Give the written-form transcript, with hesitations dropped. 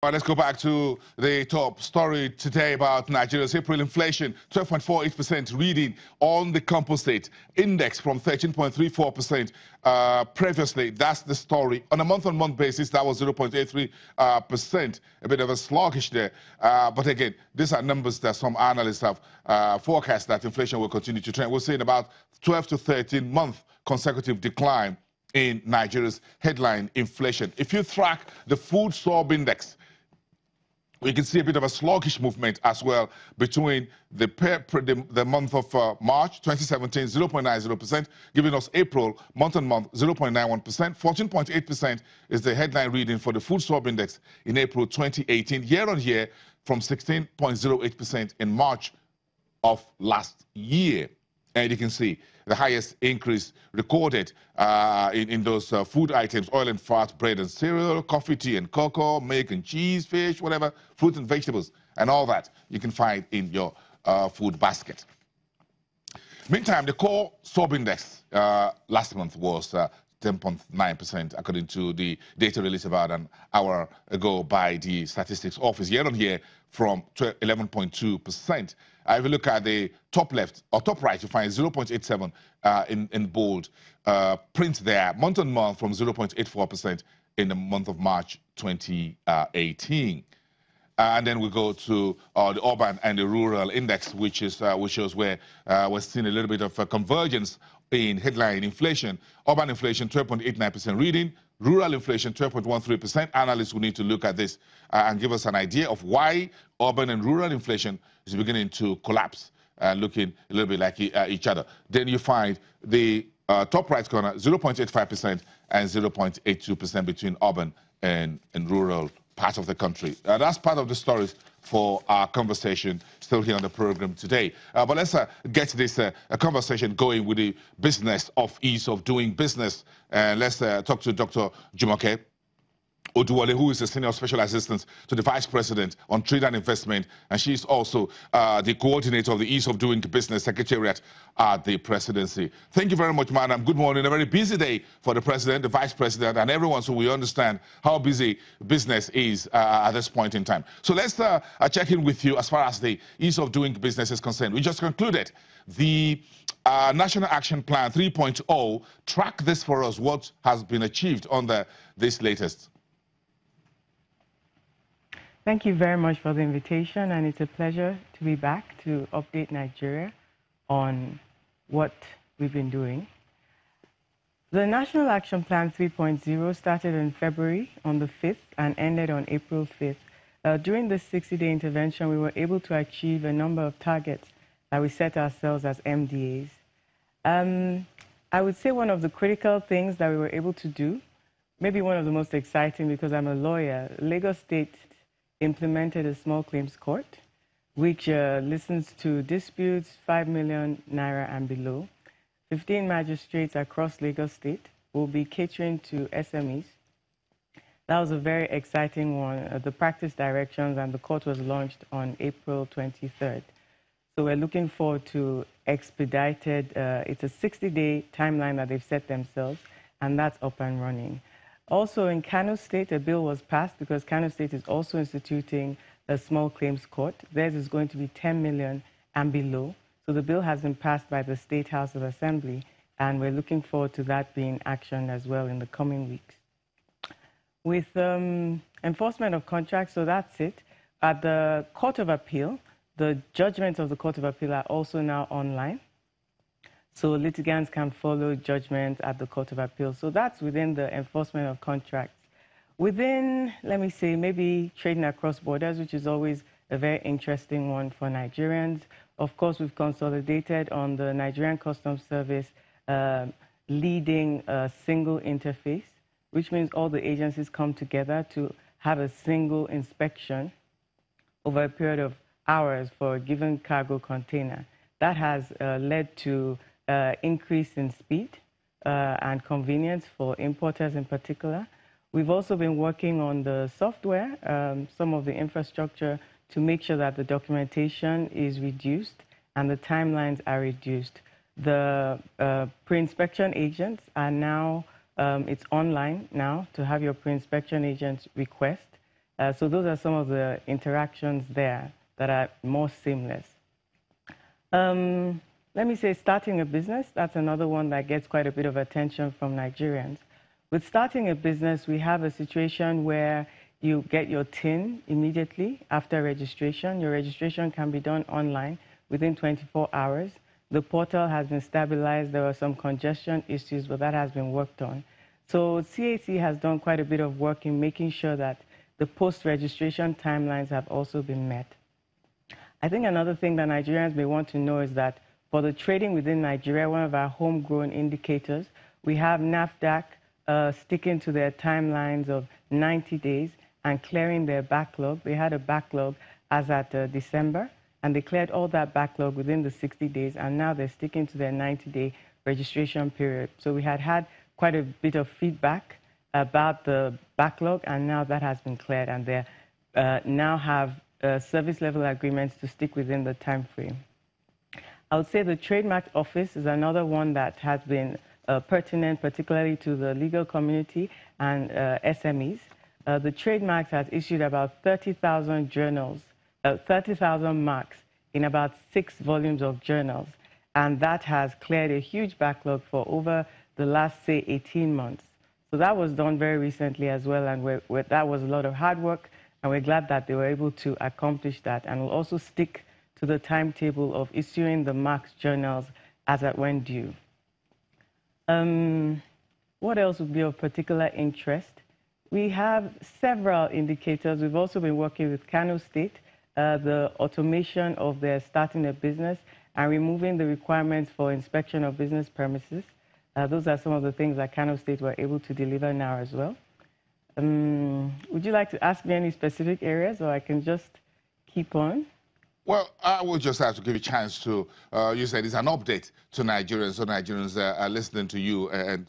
All right, let's go back to the top story today about Nigeria's April inflation, 12.48% reading on the composite index from 13.34% previously. That's the story. On a month-on-month basis, that was 0.83%, a bit of a sluggish there. But again, these are numbers that some analysts have forecast that inflation will continue to trend. We're seeing about 12 to 13-month consecutive decline in Nigeria's headline inflation. If you track the food sub index, we can see a bit of a sluggish movement as well between the month of March 2017, 0.90%, giving us April month-on-month 0.91%. 14.8% is the headline reading for the food sub index in April 2018, year-on-year from 16.08% in March of last year. And you can see the highest increase recorded in those food items: oil and fat, bread and cereal, coffee, tea and cocoa, milk and cheese, fish, whatever, fruit and vegetables, and all that you can find in your food basket. Meantime, the core sub-index last month was 10.9%, according to the data released about an hour ago by the Statistics Office, year-on-year from 11.2%. If you look at the top left or top right, you find 0.87 in bold print there, month-on-month from 0.84% in the month of March 2018. And then we go to the urban and the rural index, which shows where we're seeing a little bit of a convergence in headline inflation. Urban inflation 12.89% reading, rural inflation 12.13%. Analysts will need to look at this and give us an idea of why urban and rural inflation is beginning to collapse, looking a little bit like each other. Then you find the top right corner 0.85% and 0.82% between urban and rural part of the country. That's part of the stories for our conversation still here on the program today. But let's get this conversation going with the business of ease of doing business. Let's talk to Dr. Jumoke Oduwole, who is a senior special assistant to the vice president on trade and investment, and she's also the coordinator of the Ease of Doing Business Secretariat at the presidency. Thank you very much, madam. Good morning. A very busy day for the president, the vice president, and everyone, so we understand how busy business is at this point in time. So let's check in with you as far as the Ease of Doing Business is concerned. We just concluded the National Action Plan 3.0. Track this for us. What has been achieved on this latest? Thank you very much for the invitation, and it's a pleasure to be back to update Nigeria on what we've been doing. The National Action Plan 3.0 started in February on the 5th and ended on April 5th. During this 60-day intervention, we were able to achieve a number of targets that we set ourselves as MDAs. I would say one of the critical things that we were able to do, maybe one of the most exciting because I'm a lawyer, Lagos State implemented a small claims court, which listens to disputes 5 million naira and below. 15 magistrates across Lagos State will be catering to SMEs. That was a very exciting one. The practice directions and the court was launched on April 23rd. So we're looking forward to expedited, it's a 60-day timeline that they've set themselves, and that's up and running. Also in Kano State, a bill was passed because Kano State is also instituting a small claims court. Theirs is going to be 10 million and below. So the bill has been passed by the State House of Assembly, and we're looking forward to that being actioned as well in the coming weeks. With enforcement of contracts, so that's it. At the Court of Appeal, the judgments of the Court of Appeal are also now online. So litigants can follow judgment at the Court of Appeal. So that's within the enforcement of contracts. Within, let me say, maybe trading across borders, which is always a very interesting one for Nigerians. Of course, we've consolidated on the Nigerian Customs Service leading a single interface, which means all the agencies come together to have a single inspection over a period of hours for a given cargo container. That has led to increase in speed and convenience for importers in particular. We've also been working on the software, some of the infrastructure, to make sure that the documentation is reduced and the timelines are reduced. The pre-inspection agents are now, it's online now to have your pre-inspection agents request, So those are some of the interactions there that are more seamless. Let me say starting a business, that's another one that gets quite a bit of attention from Nigerians. With starting a business, we have a situation where you get your TIN immediately after registration. Your registration can be done online within 24 hours. The portal has been stabilized. There were some congestion issues, but that has been worked on. So CAC has done quite a bit of work in making sure that the post-registration timelines have also been met. I think another thing that Nigerians may want to know is that for the trading within Nigeria, one of our homegrown indicators, we have NAFDAC sticking to their timelines of 90 days and clearing their backlog. They had a backlog as at December, and they cleared all that backlog within the 60 days, and now they're sticking to their 90-day registration period. So we had quite a bit of feedback about the backlog, and now that has been cleared, and they now have service level agreements to stick within the time frame. I would say the Trademark Office is another one that has been pertinent, particularly to the legal community and SMEs. The Trademarks has issued about 30,000 journals, 30,000 marks in about 6 volumes of journals, and that has cleared a huge backlog for over the last, say, 18 months. So that was done very recently as well, and that was a lot of hard work, and we're glad that they were able to accomplish that, and we'll also stick to the timetable of issuing the marks journals as at when due. What else would be of particular interest? We have several indicators. We've also been working with Kano State, the automation of their starting a business and removing the requirements for inspection of business premises. Those are some of the things that Kano State were able to deliver now as well. Would you like to ask me any specific areas, or I can just keep on? Well, I will just have to give you a chance to, you said it's an update to Nigerians, so Nigerians are listening to you and